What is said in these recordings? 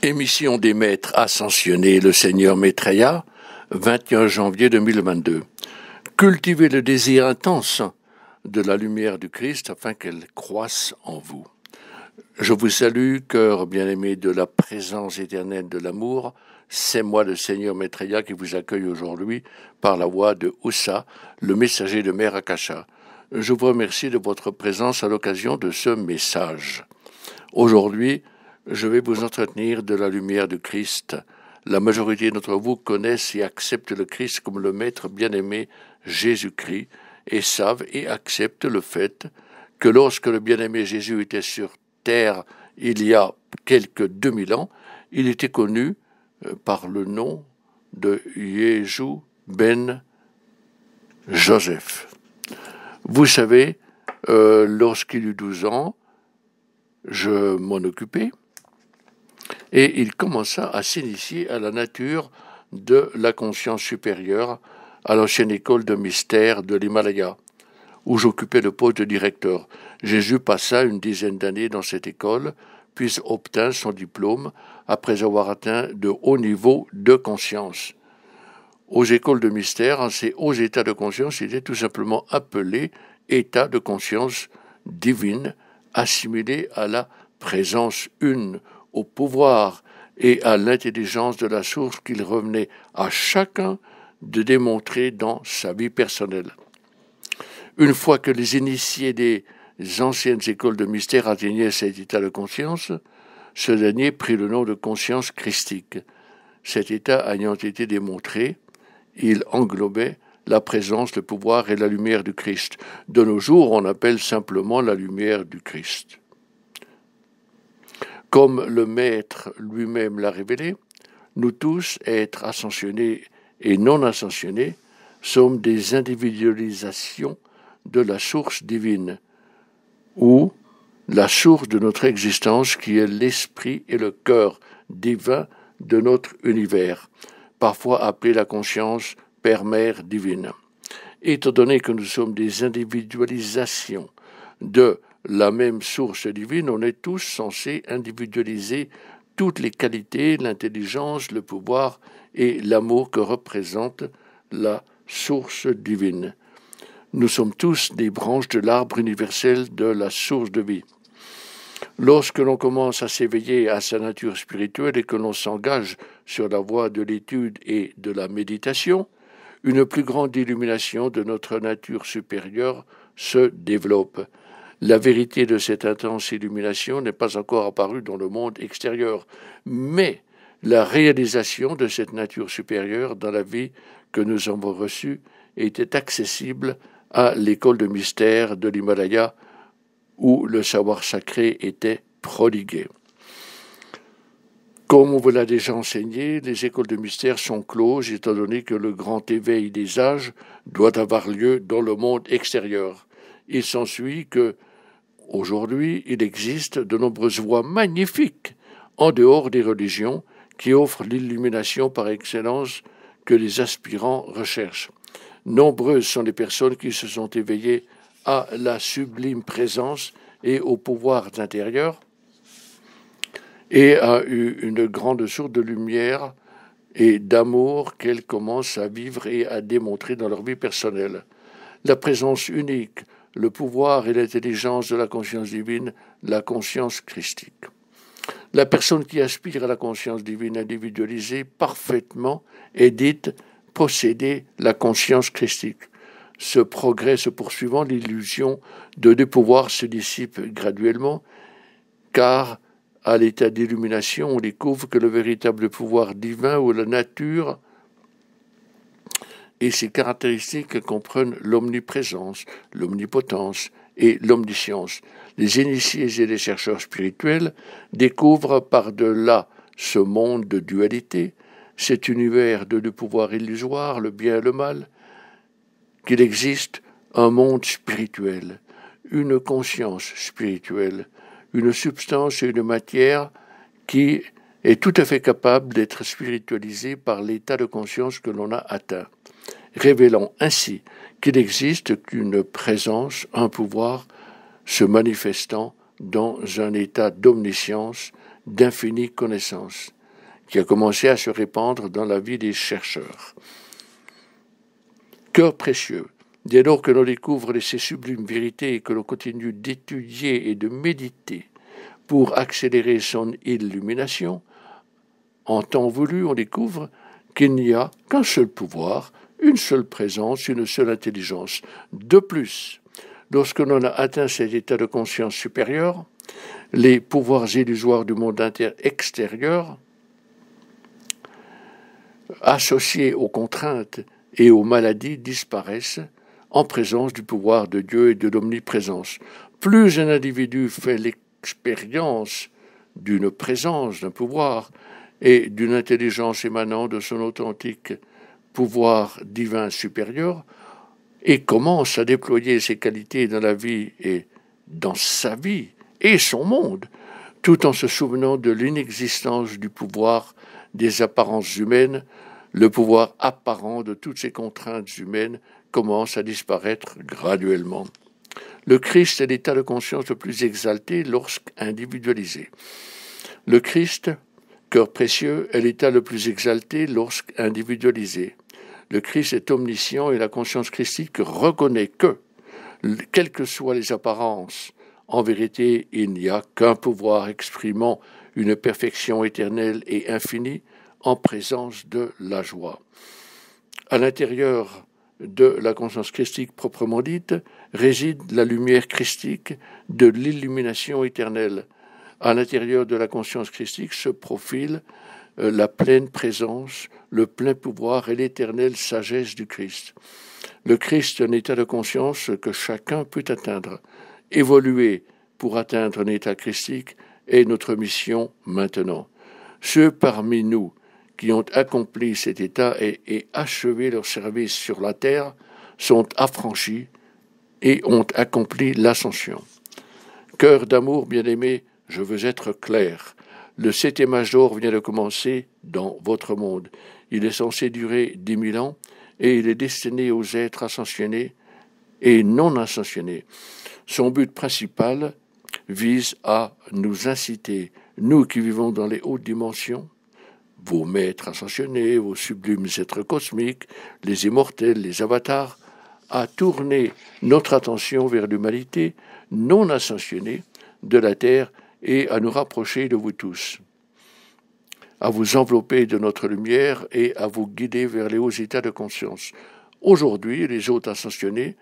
Émission des maîtres ascensionnés, le Seigneur Maitreya, 21 janvier 2022. Cultivez le désir intense de la lumière du Christ afin qu'elle croisse en vous. Je vous salue, cœur bien-aimé de la présence éternelle de l'amour. C'est moi, le Seigneur Maitreya, qui vous accueille aujourd'hui par la voix de Ussa, le messager de Mère Akasha. Je vous remercie de votre présence à l'occasion de ce message. Aujourd'hui, je vais vous entretenir de la lumière du Christ. La majorité d'entre vous connaissent et acceptent le Christ comme le Maître bien-aimé Jésus-Christ et savent et acceptent le fait que lorsque le bien-aimé Jésus était sur terre il y a quelques 2000 ans, il était connu par le nom de Jésus ben Joseph. Vous savez, lorsqu'il eut 12 ans, je m'en occupais, et il commença à s'initier à la nature de la conscience supérieure à l'ancienne école de mystère de l'Himalaya, où j'occupais le poste de directeur. Jésus passa une dizaine d'années dans cette école, puis obtint son diplôme après avoir atteint de hauts niveaux de conscience. Aux écoles de mystère, ces hauts états de conscience étaient tout simplement appelés états de conscience divine, assimilés à la présence une, au pouvoir et à l'intelligence de la source qu'il revenait à chacun de démontrer dans sa vie personnelle. Une fois que les initiés des anciennes écoles de mystère atteignaient cet état de conscience, ce dernier prit le nom de conscience christique. Cet état ayant été démontré, il englobait la présence, le pouvoir et la lumière du Christ. De nos jours, on appelle simplement la lumière du Christ. Comme le Maître lui-même l'a révélé, nous tous, êtres ascensionnés et non ascensionnés, sommes des individualisations de la source divine, ou la source de notre existence qui est l'esprit et le cœur divin de notre univers, parfois appelé la conscience Père-Mère divine. Étant donné que nous sommes des individualisations de la même source divine, on est tous censés individualiser toutes les qualités, l'intelligence, le pouvoir et l'amour que représente la source divine. Nous sommes tous des branches de l'arbre universel de la source de vie. Lorsque l'on commence à s'éveiller à sa nature spirituelle et que l'on s'engage sur la voie de l'étude et de la méditation, une plus grande illumination de notre nature supérieure se développe. La vérité de cette intense illumination n'est pas encore apparue dans le monde extérieur, mais la réalisation de cette nature supérieure dans la vie que nous avons reçue était accessible à l'école de mystère de l'Himalaya où le savoir sacré était prodigué. Comme on vous l'a déjà enseigné, les écoles de mystère sont closes étant donné que le grand éveil des âges doit avoir lieu dans le monde extérieur. Il s'ensuit que, aujourd'hui, il existe de nombreuses voies magnifiques en dehors des religions qui offrent l'illumination par excellence que les aspirants recherchent. Nombreuses sont les personnes qui se sont éveillées à la sublime présence et aux pouvoirs intérieurs et a eu une grande source de lumière et d'amour qu'elles commencent à vivre et à démontrer dans leur vie personnelle. La présence unique, le pouvoir et l'intelligence de la conscience divine, la conscience christique. La personne qui aspire à la conscience divine individualisée parfaitement est dite posséder la conscience christique. Ce progrès se poursuivant, l'illusion de deux pouvoirs se dissipe graduellement, car à l'état d'illumination, on découvre que le véritable pouvoir divin ou la nature et ses caractéristiques comprennent l'omniprésence, l'omnipotence et l'omniscience. Les initiés et les chercheurs spirituels découvrent par-delà ce monde de dualité, cet univers de deux pouvoirs illusoires, le bien et le mal, qu'il existe un monde spirituel, une conscience spirituelle, une substance et une matière qui est tout à fait capable d'être spiritualisée par l'état de conscience que l'on a atteint, révélant ainsi qu'il existe une présence, un pouvoir se manifestant dans un état d'omniscience, d'infinie connaissance. qui a commencé à se répandre dans la vie des chercheurs. Cœur précieux, dès lors que l'on découvre ces sublimes vérités et que l'on continue d'étudier et de méditer pour accélérer son illumination, en temps voulu, on découvre qu'il n'y a qu'un seul pouvoir, une seule présence, une seule intelligence. De plus, lorsque l'on a atteint cet état de conscience supérieur, les pouvoirs illusoires du monde extérieur, associés aux contraintes et aux maladies, disparaissent en présence du pouvoir de Dieu et de l'omniprésence. Plus un individu fait l'expérience d'une présence, d'un pouvoir et d'une intelligence émanant de son authentique pouvoir divin supérieur et commence à déployer ses qualités dans la vie et dans sa vie et son monde, tout en se souvenant de l'inexistence du pouvoir des apparences humaines, le pouvoir apparent de toutes ces contraintes humaines commence à disparaître graduellement. Le Christ est l'état de conscience le plus exalté lorsqu'individualisé. Le Christ, cœur précieux, est l'état le plus exalté lorsqu'individualisé. Le Christ est omniscient et la conscience christique reconnaît que, quelles que soient les apparences, en vérité, il n'y a qu'un pouvoir exprimant une perfection éternelle et infinie en présence de la joie. À l'intérieur de la conscience christique proprement dite réside la lumière christique de l'illumination éternelle. À l'intérieur de la conscience christique se profile la pleine présence, le plein pouvoir et l'éternelle sagesse du Christ. Le Christ est un état de conscience que chacun peut atteindre. Évoluer pour atteindre un état christique est notre mission maintenant. Ceux parmi nous qui ont accompli cet état et achevé leur service sur la terre sont affranchis et ont accompli l'ascension. Cœur d'amour bien-aimé, je veux être clair. Le 7e âge d'or vient de commencer dans votre monde. Il est censé durer 10 000 ans et il est destiné aux êtres ascensionnés et non ascensionnés. Son but principal vise à nous inciter, nous qui vivons dans les hautes dimensions, vos maîtres ascensionnés, vos sublimes êtres cosmiques, les immortels, les avatars, à tourner notre attention vers l'humanité non ascensionnée de la Terre et à nous rapprocher de vous tous, à vous envelopper de notre lumière et à vous guider vers les hauts états de conscience. Aujourd'hui, les hôtes ascensionnés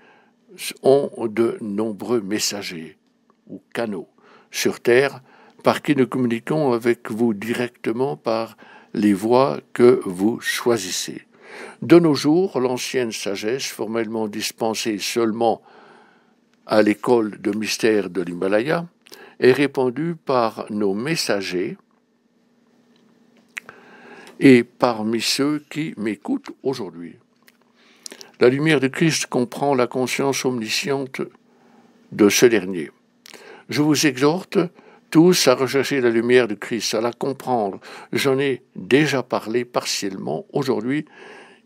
ont de nombreux messagers ou canaux sur Terre par qui nous communiquons avec vous directement par les voies que vous choisissez. De nos jours, l'ancienne sagesse, formellement dispensée seulement à l'école de mystère de l'Himalaya, est répandue par nos messagers et parmi ceux qui m'écoutent aujourd'hui. La lumière de Christ comprend la conscience omnisciente de ce dernier. Je vous exhorte tous à rechercher la lumière de Christ, à la comprendre. J'en ai déjà parlé partiellement aujourd'hui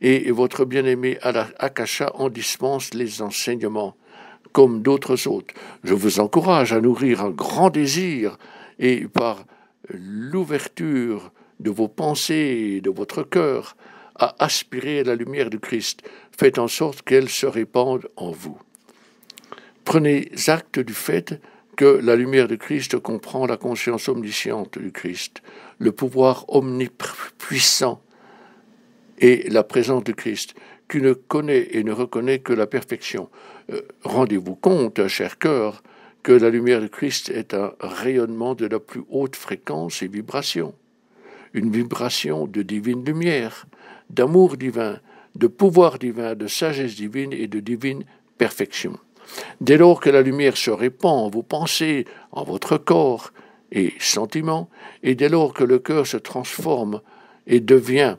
et votre bien-aimé Akasha en dispense les enseignements, comme d'autres autres. Je vous encourage à nourrir un grand désir et par l'ouverture de vos pensées et de votre cœur à aspirer à la lumière du Christ. Faites en sorte qu'elle se répande en vous. Prenez acte du fait que la lumière de Christ comprend la conscience omnisciente du Christ, le pouvoir omnipuissant et la présence du Christ, qui ne connaît et ne reconnaît que la perfection. Rendez-vous compte, cher cœur, que la lumière de Christ est un rayonnement de la plus haute fréquence et vibration, une vibration de divine lumière, d'amour divin, de pouvoir divin, de sagesse divine et de divine perfection. Dès lors que la lumière se répand en vos pensées, en votre corps et sentiments, et dès lors que le cœur se transforme et devient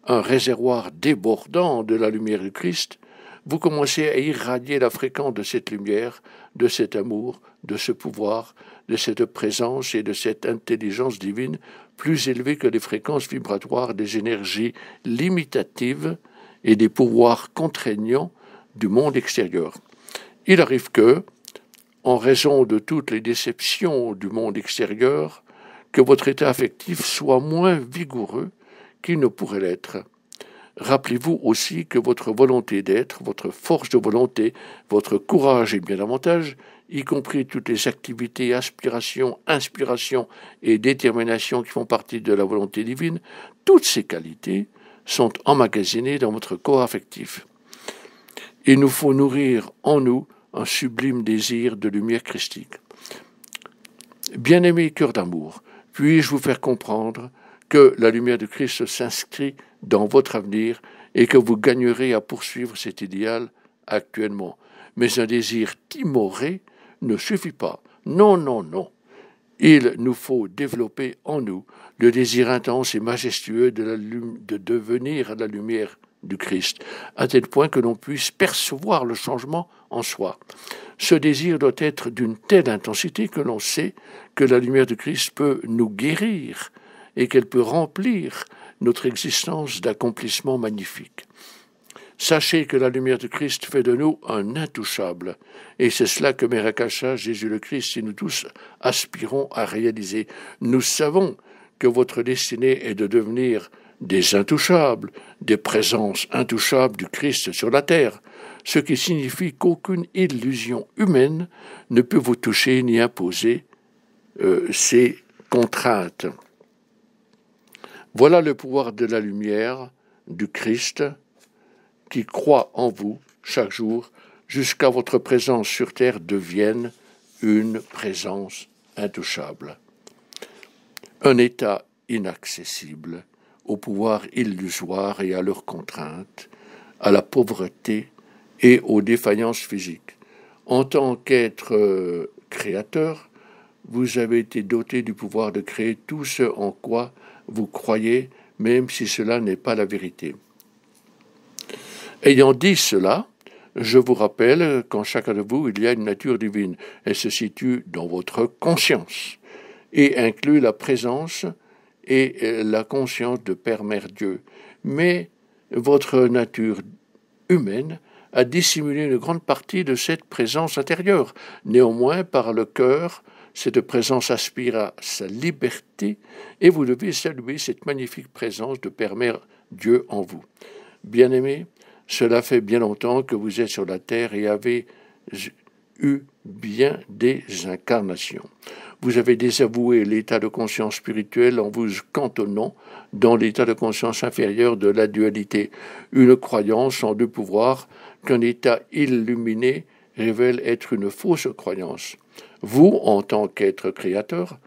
un réservoir débordant de la lumière du Christ, vous commencez à irradier la fréquence de cette lumière, de cet amour, de ce pouvoir, de cette présence et de cette intelligence divine plus élevée que les fréquences vibratoires des énergies limitatives et des pouvoirs contraignants du monde extérieur. Il arrive que, en raison de toutes les déceptions du monde extérieur, que votre état affectif soit moins vigoureux qu'il ne pourrait l'être. Rappelez-vous aussi que votre volonté d'être, votre force de volonté, votre courage et bien davantage, y compris toutes les activités, aspirations, inspirations et déterminations qui font partie de la volonté divine, toutes ces qualités sont emmagasinées dans votre corps affectif. Il nous faut nourrir en nous un sublime désir de lumière christique. Bien-aimé cœur d'amour, puis-je vous faire comprendre que la lumière de Christ s'inscrit dans votre avenir et que vous gagnerez à poursuivre cet idéal actuellement. Mais un désir timoré ne suffit pas. Non, non, non. Il nous faut développer en nous le désir intense et majestueux de devenir la lumière du Christ, à tel point que l'on puisse percevoir le changement en soi. Ce désir doit être d'une telle intensité que l'on sait que la lumière du Christ peut nous guérir et qu'elle peut remplir notre existence d'accomplissements magnifiques. Sachez que la lumière du Christ fait de nous un intouchable, et c'est cela que Mère Akasha, Jésus le Christ et nous tous aspirons à réaliser. Nous savons que votre destinée est de devenir des intouchables, des présences intouchables du Christ sur la terre, ce qui signifie qu'aucune illusion humaine ne peut vous toucher ni imposer ces contraintes. Voilà le pouvoir de la lumière du Christ qui croit en vous chaque jour jusqu'à votre présence sur terre devienne une présence intouchable. Un état inaccessible au pouvoir illusoire et à leurs contraintes, à la pauvreté et aux défaillances physiques. En tant qu'être créateur, vous avez été doté du pouvoir de créer tout ce en quoi vous croyez, même si cela n'est pas la vérité. Ayant dit cela, je vous rappelle qu'en chacun de vous, il y a une nature divine. Elle se situe dans votre conscience et inclut la présence et la conscience de Père, Mère, Dieu. Mais votre nature humaine a dissimulé une grande partie de cette présence intérieure. Néanmoins, par le cœur, cette présence aspire à sa liberté et vous devez saluer cette magnifique présence de Père, Mère, Dieu en vous. Bien-aimés, cela fait bien longtemps que vous êtes sur la terre et avez eu bien des incarnations. Vous avez désavoué l'état de conscience spirituelle en vous cantonnant dans l'état de conscience inférieur de la dualité, une croyance en deux pouvoirs qu'un état illuminé révèle être une fausse croyance. Vous, en tant qu'être créateur,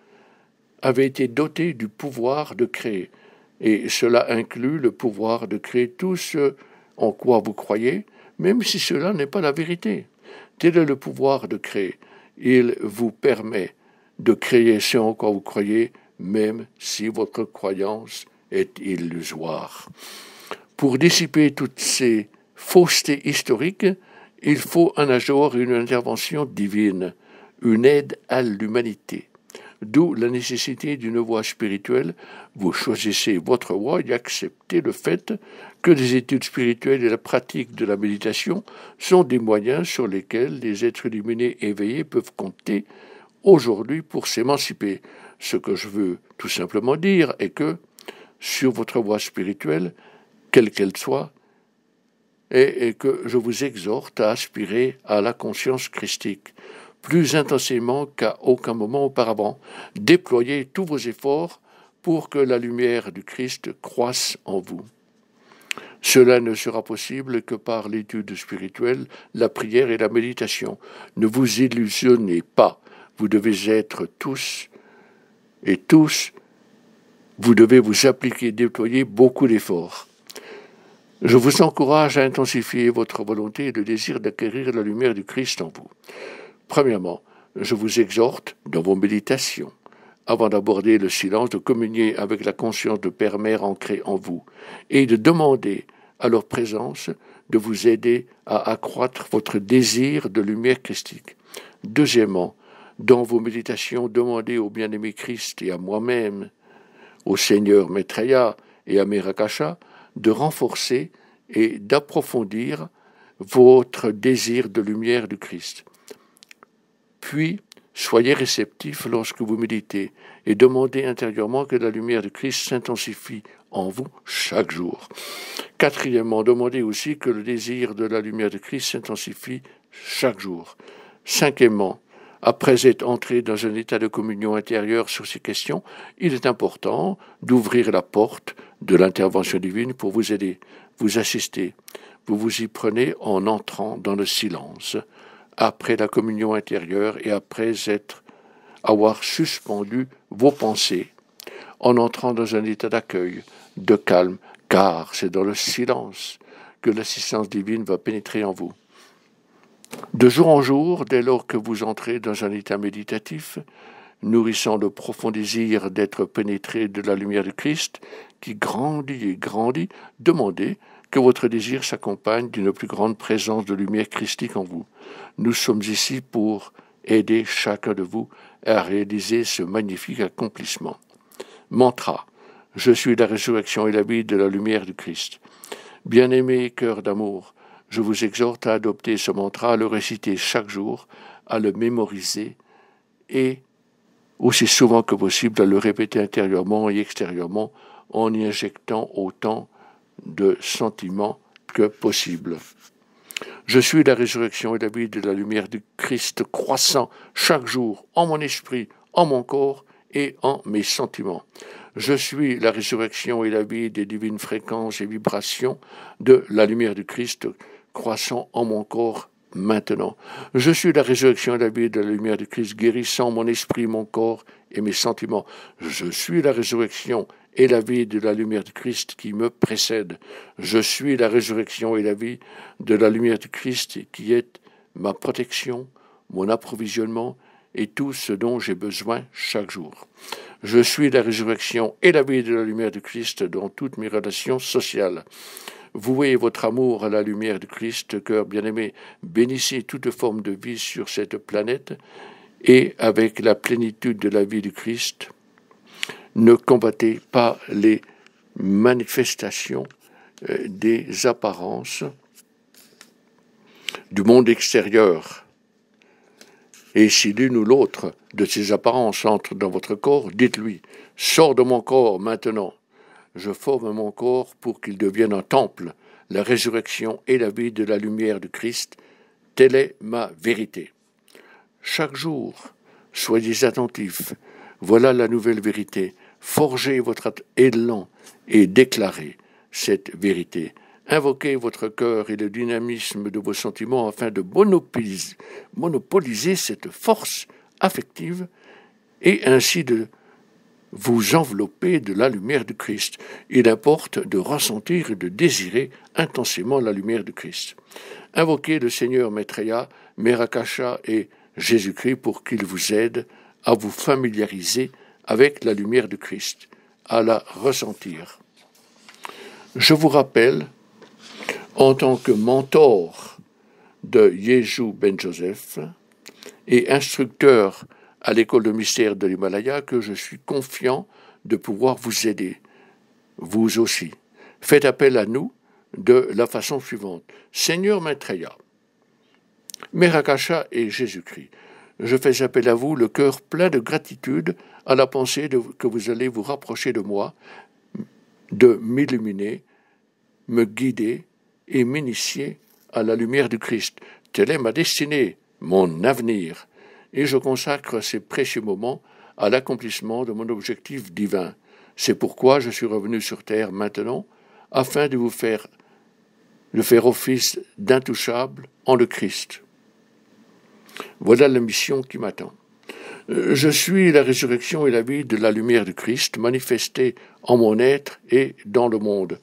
avez été doté du pouvoir de créer, et cela inclut le pouvoir de créer tout ce en quoi vous croyez, même si cela n'est pas la vérité. Tel est le pouvoir de créer. Il vous permet de créer ce en quoi vous croyez, même si votre croyance est illusoire. Pour dissiper toutes ces faussetés historiques, il faut un jour une intervention divine, une aide à l'humanité. D'où la nécessité d'une voie spirituelle. Vous choisissez votre voie et acceptez le fait que les études spirituelles et la pratique de la méditation sont des moyens sur lesquels les êtres illuminés éveillés peuvent compter aujourd'hui pour s'émanciper. Ce que je veux tout simplement dire est que sur votre voie spirituelle, quelle qu'elle soit, et que je vous exhorte à aspirer à la conscience christique, plus intensément qu'à aucun moment auparavant. Déployez tous vos efforts pour que la lumière du Christ croisse en vous. Cela ne sera possible que par l'étude spirituelle, la prière et la méditation. Ne vous illusionnez pas. Vous devez être tous, vous devez vous appliquer, déployer beaucoup d'efforts. Je vous encourage à intensifier votre volonté et le désir d'acquérir la lumière du Christ en vous. Premièrement, je vous exhorte, dans vos méditations, avant d'aborder le silence, de communier avec la conscience de Père-Mère ancrée en vous et de demander à leur présence de vous aider à accroître votre désir de lumière christique. Deuxièmement, dans vos méditations, demandez au bien-aimé Christ et à moi-même, au Seigneur Maitreya et à Mère Akasha, de renforcer et d'approfondir votre désir de lumière du Christ. Puis, Soyez réceptifs lorsque vous méditez et demandez intérieurement que la lumière de Christ s'intensifie en vous chaque jour. Quatrièmement, demandez aussi que le désir de la lumière de Christ s'intensifie chaque jour. Cinquièmement, après être entré dans un état de communion intérieure sur ces questions, il est important d'ouvrir la porte de l'intervention divine pour vous aider, vous assister. Vous vous y prenez en entrant dans le silence, après la communion intérieure et après avoir suspendu vos pensées, en entrant dans un état d'accueil, de calme, car c'est dans le silence que l'assistance divine va pénétrer en vous. De jour en jour, dès lors que vous entrez dans un état méditatif, nourrissant le profond désir d'être pénétré de la lumière de Christ, qui grandit et grandit, demandez que votre désir s'accompagne d'une plus grande présence de lumière christique en vous. Nous sommes ici pour aider chacun de vous à réaliser ce magnifique accomplissement. Mantra. Je suis la résurrection et la vie de la lumière du Christ. Bien-aimé cœur d'amour, je vous exhorte à adopter ce mantra, à le réciter chaque jour, à le mémoriser et aussi souvent que possible à le répéter intérieurement et extérieurement en y injectant autant de sentiments que possible. Je suis la résurrection et la vie de la lumière du Christ croissant chaque jour en mon esprit, en mon corps et en mes sentiments. Je suis la résurrection et la vie des divines fréquences et vibrations de la lumière du Christ croissant en mon corps maintenant. Je suis la résurrection et la vie de la lumière du Christ guérissant mon esprit, mon corps et mes sentiments. Je suis la résurrection et la vie de la lumière du Christ qui me précède. Je suis la résurrection et la vie de la lumière du Christ qui est ma protection, mon approvisionnement et tout ce dont j'ai besoin chaque jour. Je suis la résurrection et la vie de la lumière du Christ dans toutes mes relations sociales. Vouez votre amour à la lumière du Christ, cœur bien-aimé, bénissez toute forme de vie sur cette planète et avec la plénitude de la vie du Christ, ne combattez pas les manifestations des apparences du monde extérieur. Et si l'une ou l'autre de ces apparences entre dans votre corps, dites-lui, sors de mon corps maintenant. Je forme mon corps pour qu'il devienne un temple, la résurrection et la vie de la lumière du Christ. Telle est ma vérité. Chaque jour, soyez attentifs. Voilà la nouvelle vérité. Forgez votre élan et déclarez cette vérité. Invoquez votre cœur et le dynamisme de vos sentiments afin de monopoliser cette force affective et ainsi de vous envelopper de la lumière du Christ. Il importe de ressentir et de désirer intensément la lumière du Christ. Invoquez le Seigneur Maitreya, Mère Akasha et Jésus-Christ pour qu'il vous aide à vous familiariser avec la lumière du Christ, à la ressentir. Je vous rappelle, en tant que mentor de Yeshu Ben Joseph et instructeur à l'école de mystère de l'Himalaya, que je suis confiant de pouvoir vous aider, vous aussi. Faites appel à nous de la façon suivante. Seigneur Maitreya, Mère Akasha et Jésus-Christ, je fais appel à vous, le cœur plein de gratitude à la pensée que vous allez vous rapprocher de moi, de m'illuminer, me guider et m'initier à la lumière du Christ. Telle est ma destinée, mon avenir. Et je consacre ces précieux moments à l'accomplissement de mon objectif divin. C'est pourquoi je suis revenu sur terre maintenant, afin de faire office d'intouchable en le Christ. Voilà la mission qui m'attend. Je suis la résurrection et la vie de la lumière du Christ, manifestée en mon être et dans le monde.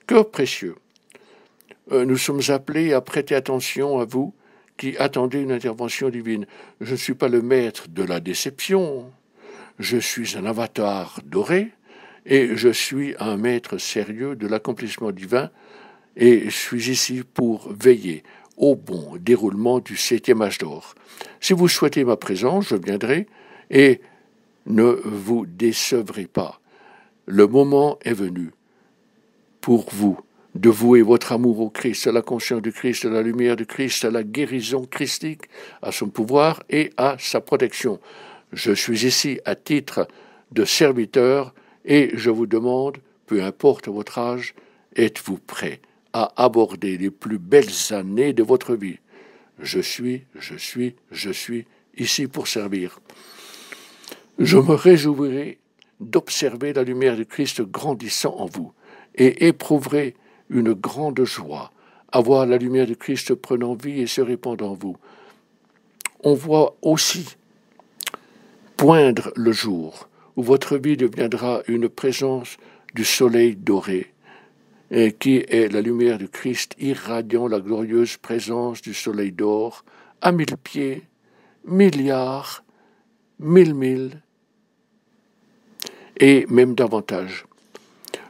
Cœur précieux, nous sommes appelés à prêter attention à vous, qui attendez une intervention divine. Je ne suis pas le maître de la déception, je suis un avatar doré et je suis un maître sérieux de l'accomplissement divin et je suis ici pour veiller au bon déroulement du 7e âge d'or. Si vous souhaitez ma présence, je viendrai et ne vous décevrez pas. Le moment est venu pour vous de vouer votre amour au Christ, à la conscience du Christ, à la lumière du Christ, à la guérison christique, à son pouvoir et à sa protection. Je suis ici à titre de serviteur et je vous demande, peu importe votre âge, êtes-vous prêt à aborder les plus belles années de votre vie? Je suis ici pour servir. Je me réjouirai d'observer la lumière du Christ grandissant en vous et éprouverai une grande joie à voir la lumière du Christ prenant vie et se répandant en vous. On voit aussi poindre le jour où votre vie deviendra une présence du soleil doré, qui est la lumière du Christ irradiant la glorieuse présence du soleil d'or à 1000 pieds, milliards, 1000 et même davantage.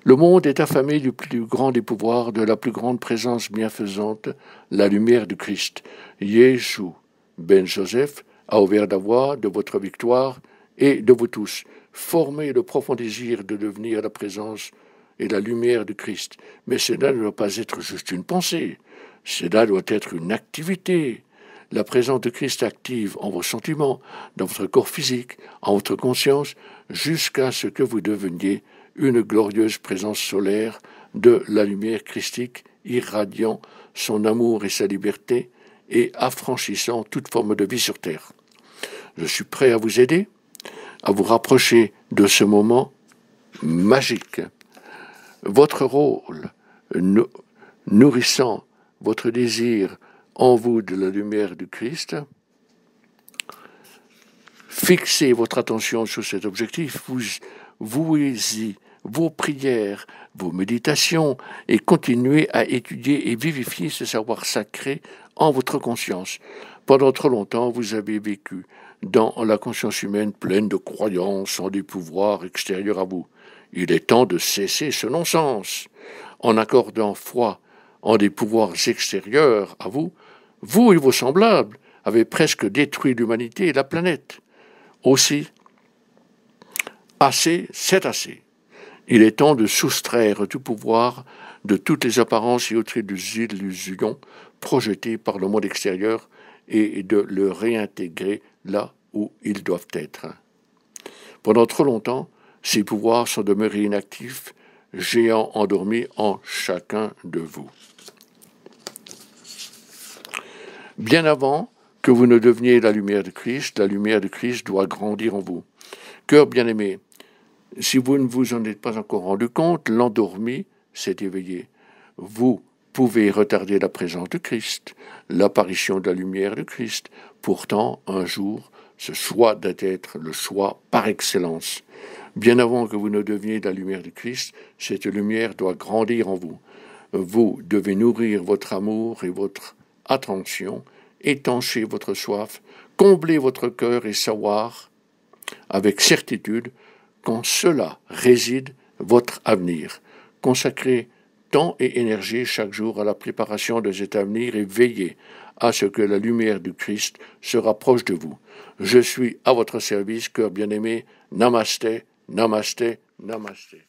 Le monde est affamé du plus grand des pouvoirs, de la plus grande présence bienfaisante, la lumière du Christ. Yeshua ben Joseph a ouvert la voie de votre victoire et de vous tous. Formez le profond désir de devenir la présence et la lumière du Christ. Mais cela ne doit pas être juste une pensée, cela doit être une activité. La présence de Christ active en vos sentiments, dans votre corps physique, en votre conscience, jusqu'à ce que vous deveniez une glorieuse présence solaire de la lumière christique, irradiant son amour et sa liberté et affranchissant toute forme de vie sur terre. Je suis prêt à vous aider, à vous rapprocher de ce moment magique. Votre rôle, nourrissant votre désir en vous de la lumière du Christ, fixez votre attention sur cet objectif, vouez-y vos prières, vos méditations, et continuez à étudier et vivifier ce savoir sacré en votre conscience. Pendant trop longtemps, vous avez vécu dans la conscience humaine pleine de croyances en des pouvoirs extérieurs à vous. Il est temps de cesser ce non-sens. En accordant foi en des pouvoirs extérieurs à vous, vous et vos semblables avez presque détruit l'humanité et la planète. Aussi, assez, c'est assez. Il est temps de soustraire tout pouvoir de toutes les apparences et autres illusions projetées par le monde extérieur et de le réintégrer là où ils doivent être. Pendant trop longtemps, ces pouvoirs sont demeurés inactifs, géants endormis en chacun de vous. Bien avant que vous ne deveniez la lumière de Christ doit grandir en vous. Cœur bien-aimé, si vous ne vous en êtes pas encore rendu compte, l'endormi s'est éveillé. Vous pouvez retarder la présence de Christ, l'apparition de la lumière de Christ. Pourtant, un jour, ce choix doit être le choix par excellence. Bien avant que vous ne deveniez la lumière de Christ, cette lumière doit grandir en vous. Vous devez nourrir votre amour et votre attention, étancher votre soif, combler votre cœur et savoir avec certitude qu'en cela réside votre avenir. Consacrez temps et énergie chaque jour à la préparation de cet avenir et veillez à ce que la lumière du Christ se rapproche de vous. Je suis à votre service, cœur bien-aimé. Namasté, namasté, namasté.